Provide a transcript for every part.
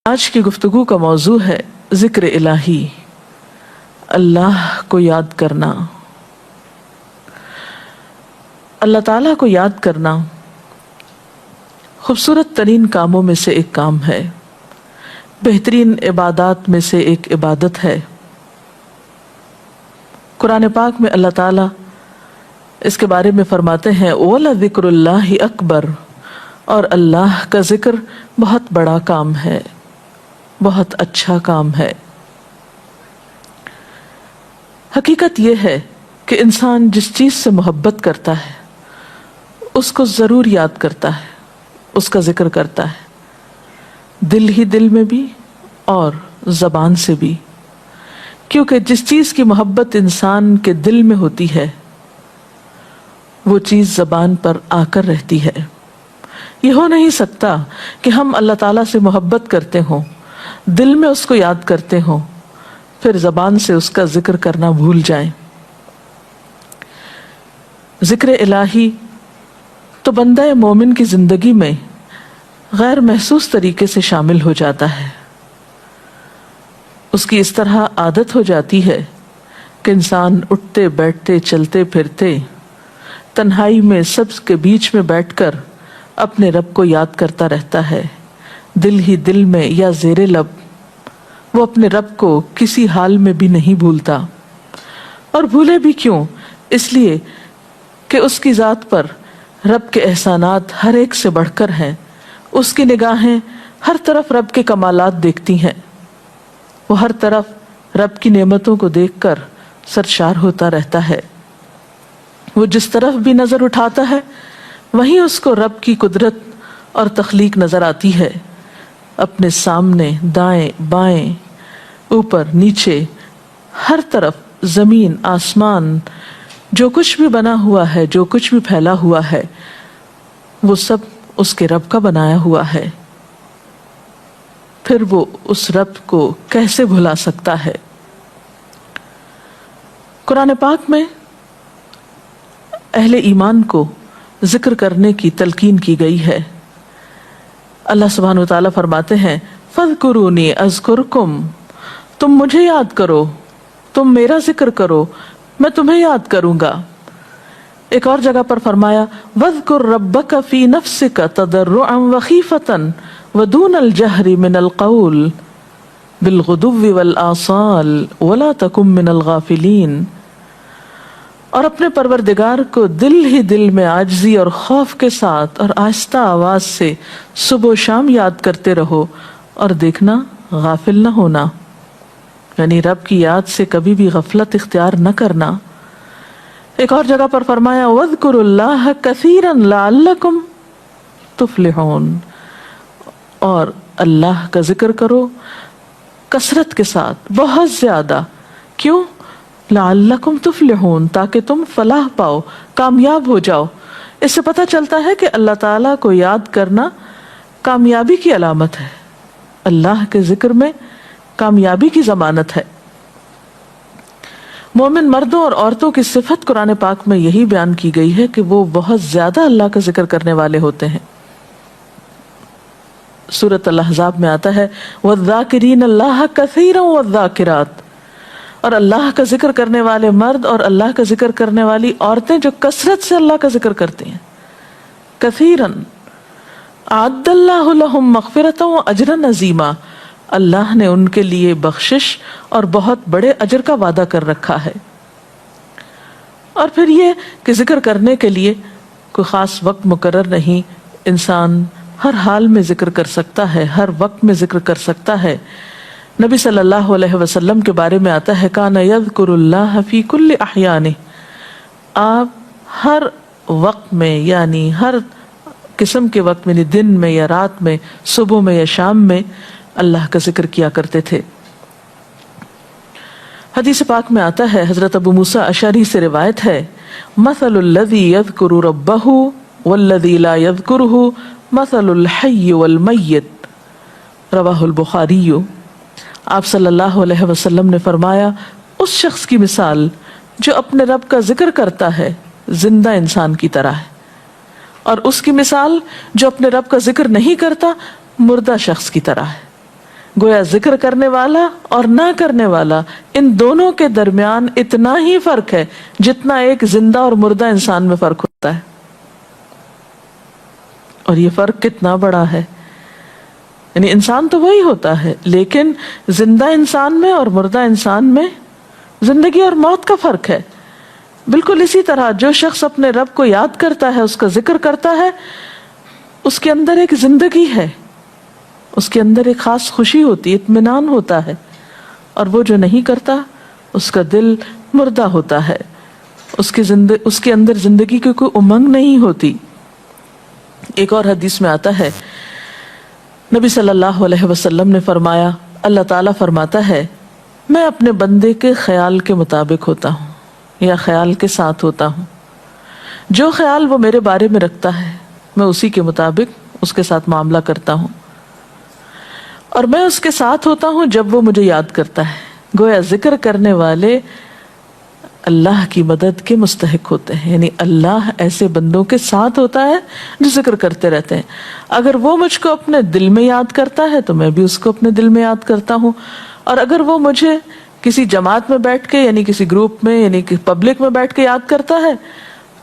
آج کی گفتگو کا موضوع ہے ذکر الہی، اللہ کو یاد کرنا۔ اللہ تعالیٰ کو یاد کرنا خوبصورت ترین کاموں میں سے ایک کام ہے، بہترین عبادات میں سے ایک عبادت ہے۔ قرآن پاک میں اللہ تعالیٰ اس کے بارے میں فرماتے ہیں وَلَذِكْرُ اللَّهِ أَكْبَرُ، اور اللہ کا ذکر بہت بڑا کام ہے، بہت اچھا کام ہے۔ حقیقت یہ ہے کہ انسان جس چیز سے محبت کرتا ہے اس کو ضرور یاد کرتا ہے، اس کا ذکر کرتا ہے، دل ہی دل میں بھی اور زبان سے بھی، کیونکہ جس چیز کی محبت انسان کے دل میں ہوتی ہے وہ چیز زبان پر آ کر رہتی ہے۔ یہ ہو نہیں سکتا کہ ہم اللہ تعالیٰ سے محبت کرتے ہوں، دل میں اس کو یاد کرتے ہوں، پھر زبان سے اس کا ذکر کرنا بھول جائیں۔ ذکر الہی تو بندہ مومن کی زندگی میں غیر محسوس طریقے سے شامل ہو جاتا ہے۔ اس کی اس طرح عادت ہو جاتی ہے کہ انسان اٹھتے بیٹھتے چلتے پھرتے تنہائی میں سب کے بیچ میں بیٹھ کر اپنے رب کو یاد کرتا رہتا ہے، دل ہی دل میں یا زیر لب۔ وہ اپنے رب کو کسی حال میں بھی نہیں بھولتا، اور بھولے بھی کیوں؟ اس لیے کہ اس کی ذات پر رب کے احسانات ہر ایک سے بڑھ کر ہیں، اس کی نگاہیں ہر طرف رب کے کمالات دیکھتی ہیں، وہ ہر طرف رب کی نعمتوں کو دیکھ کر سرشار ہوتا رہتا ہے۔ وہ جس طرف بھی نظر اٹھاتا ہے وہیں اس کو رب کی قدرت اور تخلیق نظر آتی ہے۔ اپنے سامنے، دائیں بائیں، اوپر نیچے، ہر طرف زمین آسمان، جو کچھ بھی بنا ہوا ہے، جو کچھ بھی پھیلا ہوا ہے، وہ سب اس کے رب کا بنایا ہوا ہے۔ پھر وہ اس رب کو کیسے بھلا سکتا ہے؟ قرآن پاک میں اہل ایمان کو ذکر کرنے کی تلقین کی گئی ہے۔ اللہ سبحانہ وتعالیٰ فرماتے ہیں فَاذْكُرُونِي أَذْكُرْكُمْ، تم مجھے یاد کرو، تم میرا ذکر کرو، میں تمہیں یاد کروں گا۔ ایک اور جگہ پر فرمایا وَاذْكُرْ رَبَّكَ فِي نَفْسِكَ تَضَرُّعًا وَخِيفَةً وَدُونَ الْجَهْرِ مِنَ الْقَوْلِ بِالْغُدُوِّ وَالْآصَالِ وَلَا تَكُن مِّنَ الْغَافِلِينَ، اور اپنے پروردگار کو دل ہی دل میں عاجزی اور خوف کے ساتھ اور آہستہ آواز سے صبح و شام یاد کرتے رہو، اور دیکھنا غافل نہ ہونا، یعنی رب کی یاد سے کبھی بھی غفلت اختیار نہ کرنا۔ ایک اور جگہ پر فرمایا وَاذْكُرُوا اللَّهَ كَثِيرًا لَعَلَّكُمْ تُفْلِحُونَ، اور اللہ کا ذکر کرو کثرت کے ساتھ، بہت زیادہ۔ کیوں؟ لعلکم تفلحون، تاکہ تم فلاح پاؤ، کامیاب ہو جاؤ۔ اس سے پتہ چلتا ہے کہ اللہ تعالیٰ کو یاد کرنا کامیابی کی علامت ہے، اللہ کے ذکر میں کامیابی کی ضمانت ہے۔ مومن مردوں اور عورتوں کی صفت قرآن پاک میں یہی بیان کی گئی ہے کہ وہ بہت زیادہ اللہ کا ذکر کرنے والے ہوتے ہیں۔ سورۃ الاحزاب میں آتا ہے وَالذَّاكِرِينَ اللَّهَ كَثِيرًا وَالذَّاكِرَاتِ، اور اللہ کا ذکر کرنے والے مرد اور اللہ کا ذکر کرنے والی عورتیں جو کثرت سے اللہ کا ذکر کرتی ہیں۔ کثیراً اعد اللہ لہم مغفرۃ واجرا عظیما، اللہ نے ان کے لیے بخشش اور بہت بڑے اجر کا وعدہ کر رکھا ہے۔ اور پھر یہ کہ ذکر کرنے کے لیے کوئی خاص وقت مقرر نہیں، انسان ہر حال میں ذکر کر سکتا ہے، ہر وقت میں ذکر کر سکتا ہے۔ نبی صلی اللہ علیہ وسلم کے بارے میں آتا ہے کان یذکر اللہ فی کل احیانہ، آپ ہر وقت میں، یعنی ہر قسم کے وقت میں، دن میں یا رات میں، صبح میں یا شام میں اللہ کا ذکر کیا کرتے تھے۔ حدیث پاک میں آتا ہے، حضرت ابو موسیٰ اشعری سے روایت ہے مثل الذی یذکر ربہ والذی لا یذکرہ مثل الحی والمیت، رواہ البخاری۔ آپ صلی اللہ علیہ وسلم نے فرمایا اس شخص کی مثال جو اپنے رب کا ذکر کرتا ہے زندہ انسان کی طرح ہے، اور اس کی مثال جو اپنے رب کا ذکر نہیں کرتا مردہ شخص کی طرح ہے۔ گویا ذکر کرنے والا اور نہ کرنے والا ان دونوں کے درمیان اتنا ہی فرق ہے جتنا ایک زندہ اور مردہ انسان میں فرق ہوتا ہے. اور یہ فرق کتنا بڑا ہے. یعنی انسان تو وہی ہوتا ہے لیکن زندہ انسان میں اور مردہ انسان میں زندگی اور موت کا فرق ہے. بالکل اسی طرح جو شخص اپنے رب کو یاد کرتا ہے، اس کا ذکر کرتا ہے، اس کے اندر ایک زندگی ہے، اس کے اندر ایک خاص خوشی ہوتی ہے، اطمینان ہوتا ہے. اور وہ جو نہیں کرتا اس کا دل مردہ ہوتا ہے، اس کے اندر زندگی کی کوئی امنگ نہیں ہوتی. ایک اور حدیث میں آتا ہے، نبی صلی اللہ علیہ وسلم نے فرمایا، اللہ تعالیٰ فرماتا ہے میں اپنے بندے کے خیال کے مطابق ہوتا ہوں یا خیال کے ساتھ ہوتا ہوں. جو خیال وہ میرے بارے میں رکھتا ہے میں اسی کے مطابق اس کے ساتھ معاملہ کرتا ہوں، اور میں اس کے ساتھ ہوتا ہوں جب وہ مجھے یاد کرتا ہے. گویا ذکر کرنے والے اللہ کی مدد کے مستحق ہوتے ہیں. یعنی اللہ ایسے بندوں کے ساتھ ہوتا ہے جو ذکر کرتے رہتے ہیں. اگر وہ مجھ کو اپنے دل میں یاد کرتا ہے تو میں بھی اس کو اپنے دل میں یاد کرتا ہوں، اور اگر وہ مجھے کسی جماعت میں بیٹھ کے یعنی کسی گروپ میں یعنی پبلک میں بیٹھ کے یاد کرتا ہے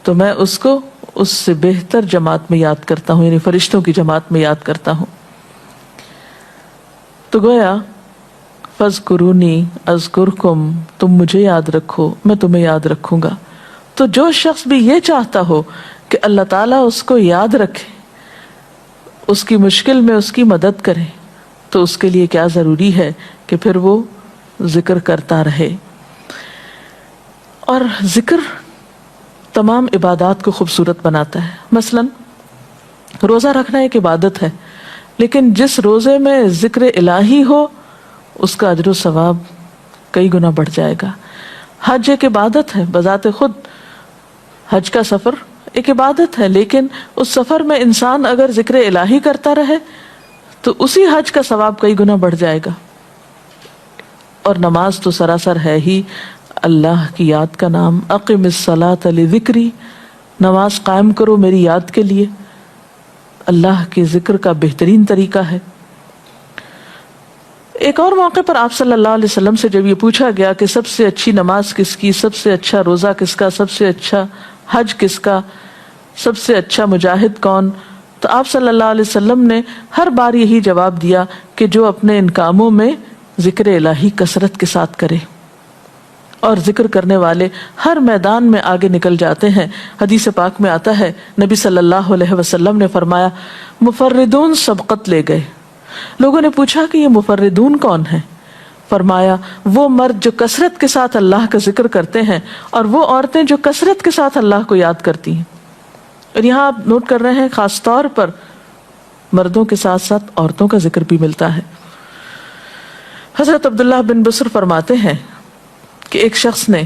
تو میں اس کو اس سے بہتر جماعت میں یاد کرتا ہوں، یعنی فرشتوں کی جماعت میں یاد کرتا ہوں. تو گویا فَاذْكُرُونِي أَذْكُرْكُمْ، تم مجھے یاد رکھو میں تمہیں یاد رکھوں گا. تو جو شخص بھی یہ چاہتا ہو کہ اللہ تعالیٰ اس کو یاد رکھے، اس کی مشکل میں اس کی مدد کرے، تو اس کے لیے کیا ضروری ہے کہ پھر وہ ذکر کرتا رہے. اور ذکر تمام عبادات کو خوبصورت بناتا ہے. مثلا روزہ رکھنا ایک عبادت ہے، لیکن جس روزے میں ذکر الہی ہو اس کا اجر و ثواب کئی گنا بڑھ جائے گا. حج ایک عبادت ہے بذات خود، حج کا سفر ایک عبادت ہے، لیکن اس سفر میں انسان اگر ذکر الہی کرتا رہے تو اسی حج کا ثواب کئی گنا بڑھ جائے گا. اور نماز تو سراسر ہے ہی اللہ کی یاد کا نام. اقم الصلاۃ لذکری، نماز قائم کرو میری یاد کے لیے. اللہ کے ذکر کا بہترین طریقہ ہے. ایک اور موقع پر آپ صلی اللہ علیہ وسلم سے جب یہ پوچھا گیا کہ سب سے اچھی نماز کس کی، سب سے اچھا روزہ کس کا، سب سے اچھا حج کس کا، سب سے اچھا مجاہد کون، تو آپ صلی اللہ علیہ وسلم نے ہر بار یہی جواب دیا کہ جو اپنے ان کاموں میں ذکر الہی کثرت کے ساتھ کرے. اور ذکر کرنے والے ہر میدان میں آگے نکل جاتے ہیں. حدیث پاک میں آتا ہے نبی صلی اللہ علیہ وسلم نے فرمایا مفردون سبقت لے گئے. لوگوں نے پوچھا کہ یہ مفردون کون ہیں؟ فرمایا وہ مرد جو کثرت کے ساتھ اللہ کا ذکر کرتے ہیں اور وہ عورتیں جو کثرت کے ساتھ اللہ کو یاد کرتی ہیں. اور یہاں آپ نوٹ کر رہے ہیں خاص طور پر مردوں کے ساتھ ساتھ عورتوں کا ذکر بھی ملتا ہے. حضرت عبداللہ بن بصر فرماتے ہیں کہ ایک شخص نے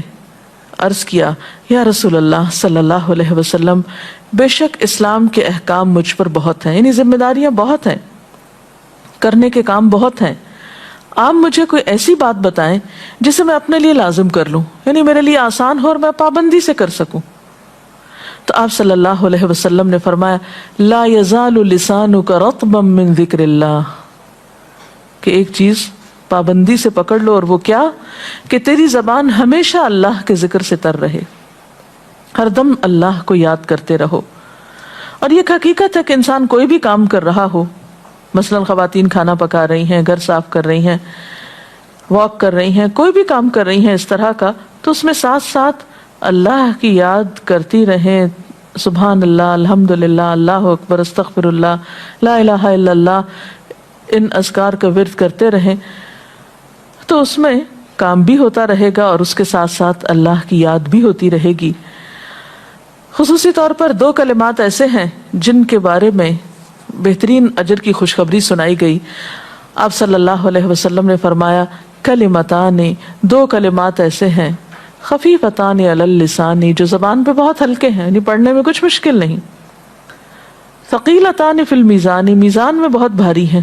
عرض کیا یا رسول اللہ صلی اللہ علیہ وسلم، بے شک اسلام کے احکام مجھ پر بہت ہیں، یعنی ذمہ داریاں بہت ہیں، کرنے کے کام بہت ہیں. آپ مجھے کوئی ایسی بات بتائیں جسے میں اپنے لیے لازم کر لوں، یعنی میرے لیے آسان ہو اور میں پابندی سے کر سکوں. تو آپ صلی اللہ علیہ وسلم نے فرمایا لا یزال لسانک رطبا من ذکر اللہ، کہ ایک چیز پابندی سے پکڑ لو، اور وہ کیا کہ تیری زبان ہمیشہ اللہ کے ذکر سے تر رہے، ہر دم اللہ کو یاد کرتے رہو. اور یہ حقیقت ہے کہ انسان کوئی بھی کام کر رہا ہو، مثلا خواتین کھانا پکا رہی ہیں، گھر صاف کر رہی ہیں، واک کر رہی ہیں، کوئی بھی کام کر رہی ہیں اس طرح کا، تو اس میں ساتھ ساتھ اللہ کی یاد کرتی رہیں. سبحان اللہ، الحمدللہ، اللہ اکبر، استغفر اللہ، لا الہ الا اللہ، ان اذکار کا ورد کرتے رہیں، تو اس میں کام بھی ہوتا رہے گا اور اس کے ساتھ ساتھ اللہ کی یاد بھی ہوتی رہے گی. خصوصی طور پر دو کلمات ایسے ہیں جن کے بارے میں بہترین اجر کی خوشخبری سنائی گئی. آپ صلی اللہ علیہ وسلم نے فرمایا کلمتان، دو کلمات ایسے ہیں خفیفتان علی اللسان، جو زبان پہ بہت ہلکے ہیں، یعنی پڑھنے میں کچھ مشکل نہیں، ثقیلتان فی المیزان، میزان میں بہت بھاری ہیں،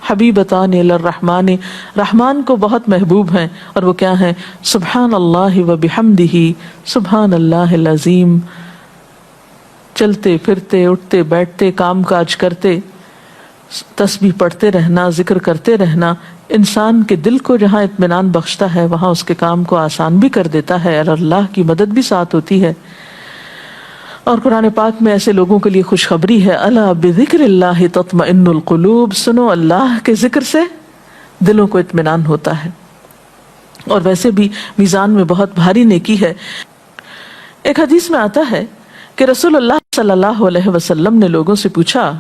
حبیبتان الی الرحمن، رحمان کو بہت محبوب ہیں، اور وہ کیا ہیں؟ سبحان اللہ و بحمدہ، سبحان اللہ العظیم. چلتے پھرتے، اٹھتے بیٹھتے، کام کاج کرتے تسبیح پڑھتے رہنا، ذکر کرتے رہنا انسان کے دل کو جہاں اطمینان بخشتا ہے وہاں اس کے کام کو آسان بھی کر دیتا ہے اور اللہ کی مدد بھی ساتھ ہوتی ہے۔ اور قرآن پاک میں ایسے لوگوں کے لیے خوشخبری ہے، الا بذکر اللہ تطمئن القلوب، سنو اللہ کے ذکر سے دلوں کو اطمینان ہوتا ہے۔ اور ویسے بھی میزان میں بہت بھاری نیکی ہے۔ ایک حدیث میں آتا ہے کہ رسول اللہ صلی اللہ علیہ وسلم نے لوگوں سے پوچھا،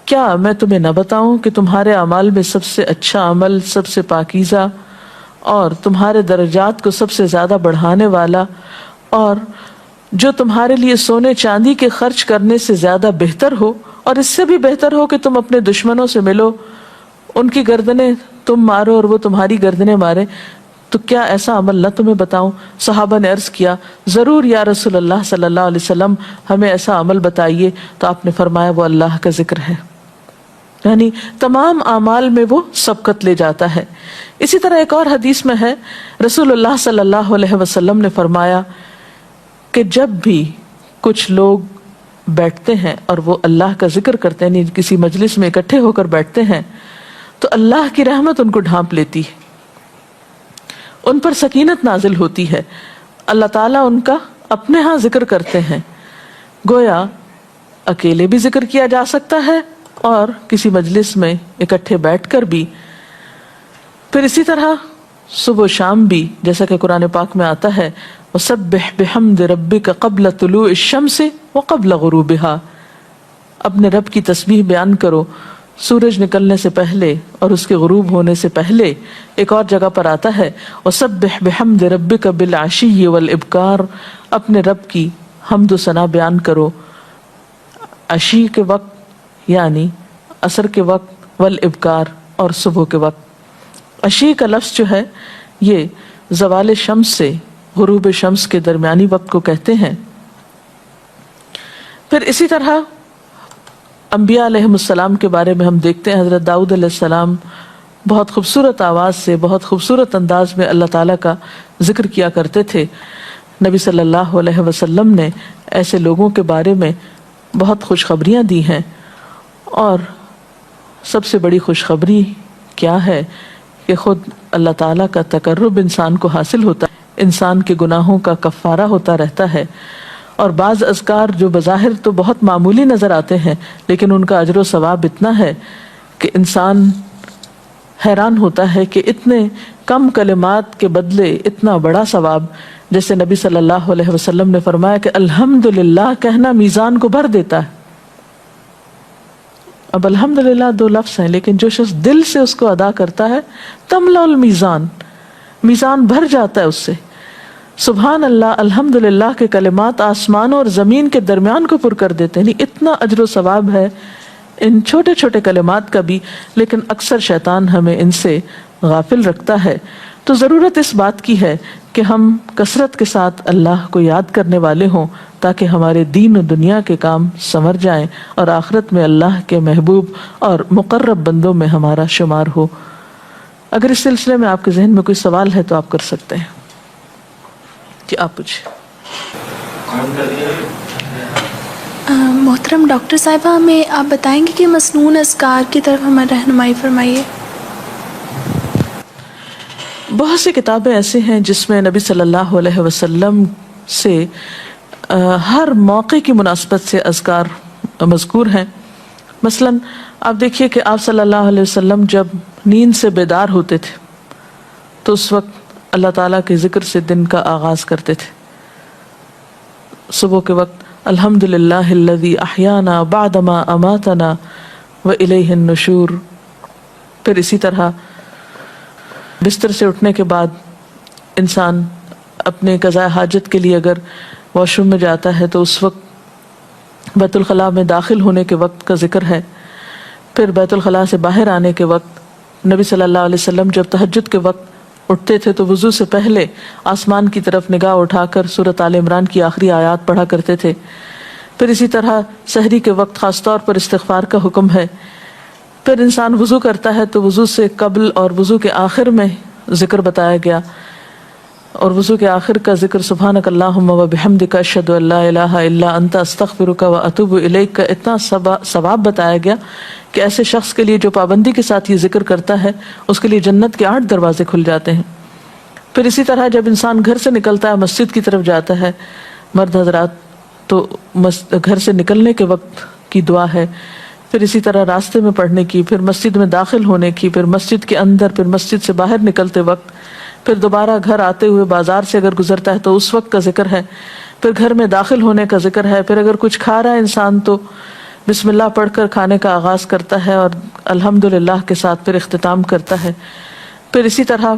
کیا میں تمہیں نہ بتاؤں کہ تمہارے اعمال میں سب سے اچھا عمل، سب سے پاکیزہ اور تمہارے درجات کو سب سے زیادہ بڑھانے والا اور جو تمہارے لیے سونے چاندی کے خرچ کرنے سے زیادہ بہتر ہو، اور اس سے بھی بہتر ہو کہ تم اپنے دشمنوں سے ملو، ان کی گردنیں تم مارو اور وہ تمہاری گردنیں مارے، تو کیا ایسا عمل نہ تمہیں بتاؤں؟ صحابہ نے عرض کیا، ضرور یا رسول اللہ صلی اللہ علیہ وسلم، ہمیں ایسا عمل بتائیے۔ تو آپ نے فرمایا وہ اللہ کا ذکر ہے، یعنی تمام اعمال میں وہ سبقت لے جاتا ہے۔ اسی طرح ایک اور حدیث میں ہے، رسول اللہ صلی اللہ علیہ وسلم نے فرمایا کہ جب بھی کچھ لوگ بیٹھتے ہیں اور وہ اللہ کا ذکر کرتے ہیں، یعنی کسی مجلس میں اکٹھے ہو کر بیٹھتے ہیں، تو اللہ کی رحمت ان کو ڈھانپ لیتی ہے، ان پر سکینت نازل ہوتی ہے، اللہ تعالیٰ ان کا اپنے ہاں ذکر کرتے ہیں۔ گویا اکیلے بھی ذکر کیا جا سکتا ہے اور کسی مجلس میں اکٹھے بیٹھ کر بھی۔ پھر اسی طرح صبح و شام بھی، جیسا کہ قرآن پاک میں آتا ہے، وَسَبِّحْ بِحَمْدِ رَبِّكَ قَبْلَ طُلُوعِ الشَّمْسِ وَقَبْلَ غُرُوبِهَا، اپنے رب کی تسبیح بیان کرو سورج نکلنے سے پہلے اور اس کے غروب ہونے سے پہلے۔ ایک اور جگہ پر آتا ہے وَسَبِّحْ بِحَمْدِ رَبِّكَ بِالْعَشِيِّ وَالْإِبْكَارِ، اپنے رب کی حمد و ثنا بیان کرو عشی کے وقت یعنی عصر کے وقت، والابکار اور صبح کے وقت۔ عشی کا لفظ جو ہے یہ زوال شمس سے غروب شمس کے درمیانی وقت کو کہتے ہیں۔ پھر اسی طرح انبیاء علیہ السلام کے بارے میں ہم دیکھتے ہیں، حضرت داؤد علیہ السلام بہت خوبصورت آواز سے، بہت خوبصورت انداز میں اللہ تعالیٰ کا ذکر کیا کرتے تھے۔ نبی صلی اللہ علیہ وسلم نے ایسے لوگوں کے بارے میں بہت خوشخبریاں دی ہیں، اور سب سے بڑی خوشخبری کیا ہے کہ خود اللہ تعالیٰ کا تقرب انسان کو حاصل ہوتا ہے، انسان کے گناہوں کا کفارہ ہوتا رہتا ہے، اور بعض اذکار جو بظاہر تو بہت معمولی نظر آتے ہیں لیکن ان کا اجر و ثواب اتنا ہے کہ انسان حیران ہوتا ہے کہ اتنے کم کلمات کے بدلے اتنا بڑا ثواب۔ جیسے نبی صلی اللہ علیہ وسلم نے فرمایا کہ الحمدللہ کہنا میزان کو بھر دیتا ہے۔ اب الحمدللہ دو لفظ ہیں، لیکن جو شخص دل سے اس کو ادا کرتا ہے تملا المیزان، میزان بھر جاتا ہے اس سے۔ سبحان اللہ، الحمدللہ کے کلمات آسمان اور زمین کے درمیان کو پر کر دیتے ہیں، یعنی اتنا اجر و ثواب ہے ان چھوٹے چھوٹے کلمات کا بھی، لیکن اکثر شیطان ہمیں ان سے غافل رکھتا ہے۔ تو ضرورت اس بات کی ہے کہ ہم کثرت کے ساتھ اللہ کو یاد کرنے والے ہوں، تاکہ ہمارے دین و دنیا کے کام سنور جائیں اور آخرت میں اللہ کے محبوب اور مقرب بندوں میں ہمارا شمار ہو۔ اگر اس سلسلے میں آپ کے ذہن میں کوئی سوال ہے تو آپ کر سکتے ہیں۔ جی آپ پوچھیں۔ محترم ڈاکٹر صاحبہ، ہمیں آپ بتائیں گے کہ مسنون اذکار کی طرف ہمیں رہنمائی فرمائیے۔ بہت سی کتابیں ایسے ہیں جس میں نبی صلی اللہ علیہ وسلم سے ہر موقع کی مناسبت سے اذکار مذکور ہیں۔ مثلا آپ دیکھیے کہ آپ صلی اللہ علیہ وسلم جب نیند سے بیدار ہوتے تھے تو اس وقت اللہ تعالیٰ کے ذکر سے دن کا آغاز کرتے تھے۔ صبح کے وقت الحمدللہ الذی احیانا بعدما اماتنا والیہ النشور۔ پھر اسی طرح بستر سے اٹھنے کے بعد انسان اپنے قضاء حاجت کے لیے اگر واش روم میں جاتا ہے تو اس وقت بیت الخلاء میں داخل ہونے کے وقت کا ذکر ہے۔ پھر بیت الخلاء سے باہر آنے کے وقت نبی صلی اللہ علیہ وسلم جب تہجد کے وقت اٹھتے تھے تو وضو سے پہلے آسمان کی طرف نگاہ اٹھا کر سورۃ آل عمران کی آخری آیات پڑھا کرتے تھے۔ پھر اسی طرح سحری کے وقت خاص طور پر استغفار کا حکم ہے۔ پھر انسان وضو کرتا ہے تو وضو سے قبل اور وضو کے آخر میں ذکر بتایا گیا۔ اور وضو کے آخر کا ذکر سبحانک اللہم و بحمدک اشہد ان لا الہ الا انت استغفرک و اتوب الیک کا اتنا ثواب بتایا گیا کہ ایسے شخص کے لیے جو پابندی کے ساتھ یہ ذکر کرتا ہے اس کے لیے جنت کے 8 دروازے کھل جاتے ہیں۔ پھر اسی طرح جب انسان گھر سے نکلتا ہے، مسجد کی طرف جاتا ہے، مرد حضرات، تو گھر سے نکلنے کے وقت کی دعا ہے، پھر اسی طرح راستے میں پڑھنے کی، پھر مسجد میں داخل ہونے کی، پھر مسجد کے اندر، پھر مسجد سے باہر نکلتے وقت، پھر دوبارہ گھر آتے ہوئے بازار سے اگر گزرتا ہے تو اس وقت کا ذکر ہے، پھر گھر میں داخل ہونے کا ذکر ہے، پھر اگر کچھ کھا رہا ہے انسان تو بسم اللہ پڑھ کر کھانے کا آغاز کرتا ہے اور الحمدللہ کے ساتھ پھر اختتام کرتا ہے، پھر اسی طرح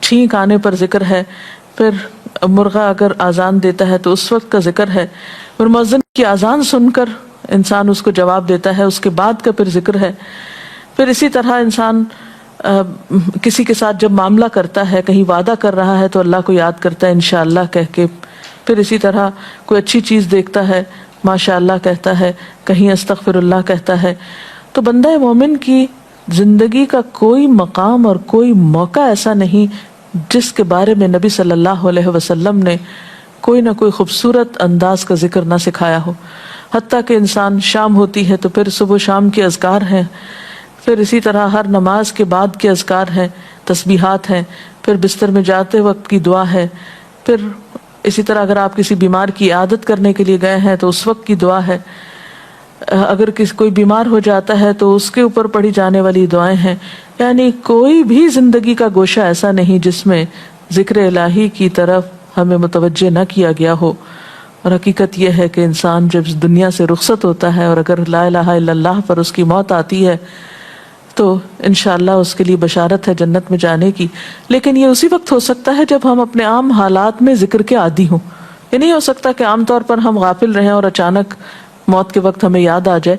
چھینک آنے پر ذکر ہے، پھر مرغا اگر آزان دیتا ہے تو اس وقت کا ذکر ہے، پھر مؤذن کی آزان سن کر انسان اس کو جواب دیتا ہے، اس کے بعد کا پھر ذکر ہے، پھر اسی طرح انسان کسی کے ساتھ جب معاملہ کرتا ہے، کہیں وعدہ کر رہا ہے تو اللہ کو یاد کرتا ہے انشاءاللہ کہہ کے، پھر اسی طرح کوئی اچھی چیز دیکھتا ہے ماشاءاللہ کہتا ہے، کہیں استغفر اللہ کہتا ہے۔ تو بندہ مومن کی زندگی کا کوئی مقام اور کوئی موقع ایسا نہیں جس کے بارے میں نبی صلی اللہ علیہ وسلم نے کوئی نہ کوئی خوبصورت انداز کا ذکر نہ سکھایا ہو۔ حتیٰ کہ انسان شام ہوتی ہے تو پھر صبح و شام کے اذکار ہیں، پھر اسی طرح ہر نماز کے بعد کے اذکار ہیں، تسبیحات ہیں، پھر بستر میں جاتے وقت کی دعا ہے، پھر اسی طرح اگر آپ کسی بیمار کی عیادت کرنے کے لیے گئے ہیں تو اس وقت کی دعا ہے، اگر کوئی بیمار ہو جاتا ہے تو اس کے اوپر پڑھی جانے والی دعائیں ہیں۔ یعنی کوئی بھی زندگی کا گوشہ ایسا نہیں جس میں ذکر الہی کی طرف ہمیں متوجہ نہ کیا گیا ہو۔ اور حقیقت یہ ہے کہ انسان جب اس دنیا سے رخصت ہوتا ہے اور اگر لا الہ الا اللہ پر اس کی موت آتی ہے تو انشاءاللہ اس کے لیے بشارت ہے جنت میں جانے کی، لیکن یہ اسی وقت ہو سکتا ہے جب ہم اپنے عام حالات میں ذکر کے عادی ہوں۔ یہ نہیں ہو سکتا کہ عام طور پر ہم غافل رہیں اور اچانک موت کے وقت ہمیں یاد آ جائے۔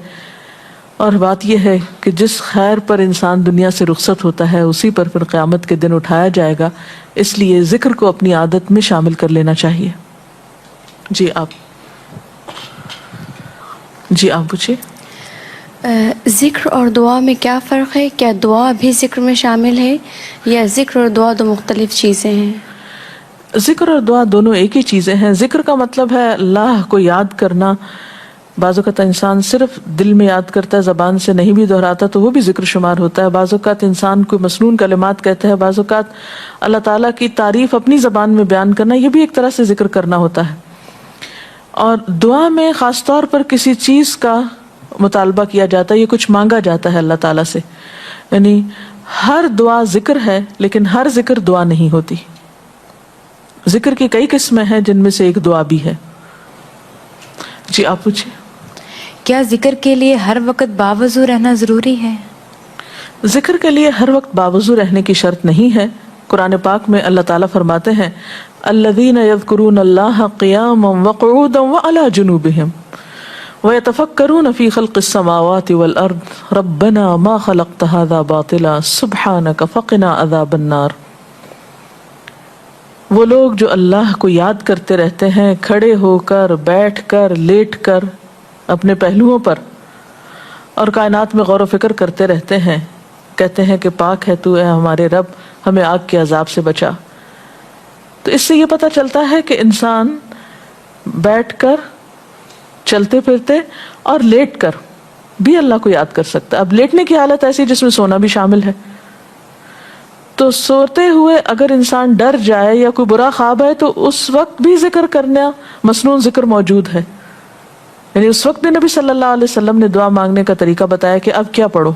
اور بات یہ ہے کہ جس خیر پر انسان دنیا سے رخصت ہوتا ہے اسی پر پھر قیامت کے دن اٹھایا جائے گا، اس لیے ذکر کو اپنی عادت میں شامل کر لینا چاہیے۔ جی آپ پوچھیے۔ ذکر اور دعا میں کیا فرق ہے؟ کیا دعا بھی ذکر میں شامل ہے یا ذکر اور دعا دو مختلف چیزیں ہیں؟ ذکر اور دعا دونوں ایک ہی چیزیں ہیں۔ ذکر کا مطلب ہے اللہ کو یاد کرنا۔ بعض اوقات انسان صرف دل میں یاد کرتا ہے، زبان سے نہیں بھی دہراتا تو وہ بھی ذکر شمار ہوتا ہے۔ بعض اوقات انسان کوئی مسنون کلمات کہتا ہے، بعض اوقات اللہ تعالیٰ کی تعریف اپنی زبان میں بیان کرنا، یہ بھی ایک طرح سے ذکر کرنا ہوتا ہے۔ اور دعا میں خاص طور پر کسی چیز کا مطالبہ کیا جاتا ہے، یہ کچھ مانگا جاتا ہے اللہ تعالیٰ سے۔ یعنی ہر دعا ذکر ہے لیکن ہر ذکر دعا نہیں ہوتی۔ ذکر کی کئی قسمیں ہیں جن میں سے ایک دعا بھی ہے۔ جی آپ پوچھیں۔ کیا ذکر کے لیے ہر وقت باوضو رہنا ضروری ہے؟ ذکر کے لیے ہر وقت باوضو رہنے کی شرط نہیں ہے۔ قرآن پاک میں اللہ تعالیٰ فرماتے ہیں الذین یذکرون اللہ قیاما وقعودا وعلی جنوبہم وَيَتَفَكَّرُونَ فِي خَلْقِ السَّمَاوَاتِ وَالْأَرْضِ رَبَّنَا مَا خَلَقْتَ هَذَا بَاطِلًا سُبْحَانَكَ فَقِنَا عَذَابَ النَّارِ۔ وہ لوگ جو اللہ کو یاد کرتے رہتے ہیں کھڑے ہو کر، بیٹھ کر، لیٹ کر، اپنے پہلوؤں پر، اور کائنات میں غور و فکر کرتے رہتے ہیں، کہتے ہیں کہ پاک ہے تو اے ہمارے رب، ہمیں آگ کے عذاب سے بچا۔ تو اس سے یہ پتہ چلتا ہے کہ انسان بیٹھ کر، چلتے پھرتے اور لیٹ کر بھی اللہ کو یاد کر سکتا ہے۔ اب لیٹنے کی حالت ایسی جس میں سونا بھی شامل ہے، تو سوتے ہوئے اگر انسان ڈر جائے یا کوئی برا خواب ہے تو اس وقت بھی ذکر کرنا، مسنون ذکر موجود ہے۔ یعنی اس وقت بھی نبی صلی اللہ علیہ وسلم نے دعا مانگنے کا طریقہ بتایا کہ اب کیا پڑھو،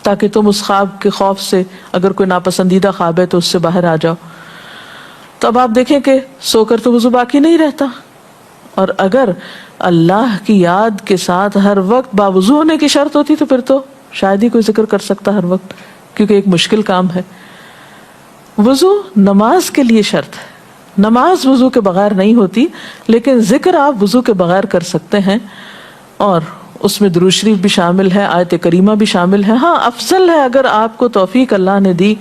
تاکہ تم اس خواب کے خوف سے، اگر کوئی ناپسندیدہ خواب ہے تو اس سے باہر آ جاؤ۔ تو اب آپ دیکھیں کہ سو کر تو وضو باقی نہیں رہتا، اور اگر اللہ کی یاد کے ساتھ ہر وقت باوضو ہونے کی شرط ہوتی تو پھر تو شاید ہی کوئی ذکر کر سکتا ہر وقت، کیونکہ ایک مشکل کام ہے۔ وضو نماز کے لیے شرط ہے، نماز وضو کے بغیر نہیں ہوتی، لیکن ذکر آپ وضو کے بغیر کر سکتے ہیں، اور اس میں درود شریف بھی شامل ہے، آیت کریمہ بھی شامل ہے۔ ہاں افضل ہے اگر آپ کو توفیق اللہ نے دی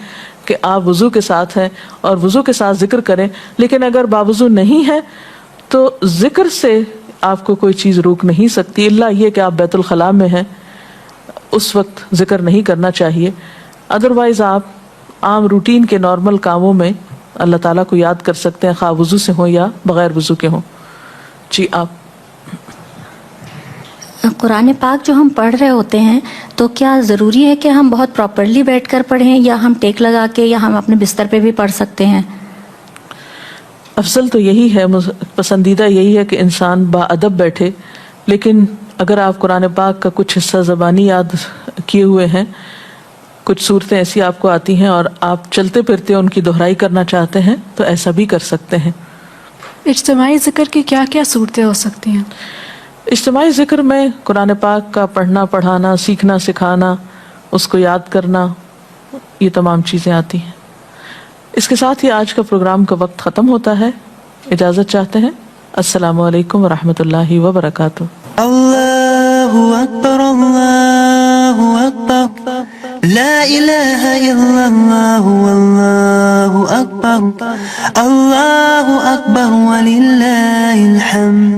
کہ آپ وضو کے ساتھ ہیں اور وضو کے ساتھ ذکر کریں، لیکن اگر باوضو نہیں ہے تو ذکر سے آپ کو کوئی چیز روک نہیں سکتی، الا یہ کہ آپ بیت الخلاء میں ہیں، اس وقت ذکر نہیں کرنا چاہیے۔ ادروائز آپ عام روٹین کے نارمل کاموں میں اللہ تعالیٰ کو یاد کر سکتے ہیں، خواہ وضو سے ہوں یا بغیر وضو کے ہوں. جی آپ. قرآن پاک جو ہم پڑھ رہے ہوتے ہیں تو کیا ضروری ہے کہ ہم بہت پراپرلی بیٹھ کر پڑھیں، یا ہم ٹیک لگا کے، یا ہم اپنے بستر پہ بھی پڑھ سکتے ہیں؟ افضل تو یہی ہے، پسندیدہ یہی ہے کہ انسان با ادب بیٹھے، لیکن اگر آپ قرآن پاک کا کچھ حصہ زبانی یاد کیے ہوئے ہیں، کچھ صورتیں ایسی آپ کو آتی ہیں اور آپ چلتے پھرتے ان کی دہرائی کرنا چاہتے ہیں تو ایسا بھی کر سکتے ہیں. اجتماعی ذکر کی کیا کیا صورتیں ہو سکتی ہیں؟ اجتماعی ذکر میں قرآن پاک کا پڑھنا، پڑھانا، سیکھنا، سکھانا، اس کو یاد کرنا، یہ تمام چیزیں آتی ہیں. اس کے ساتھ ہی آج کا پروگرام کا وقت ختم ہوتا ہے. اجازت چاہتے ہیں. السلام علیکم ورحمۃ اللہ وبرکاتہ. اللہ اکبر، اللہ اکبر، لا الہ الا اللہ، اللہ اکبر، اللہ اکبر وللہ الحمد.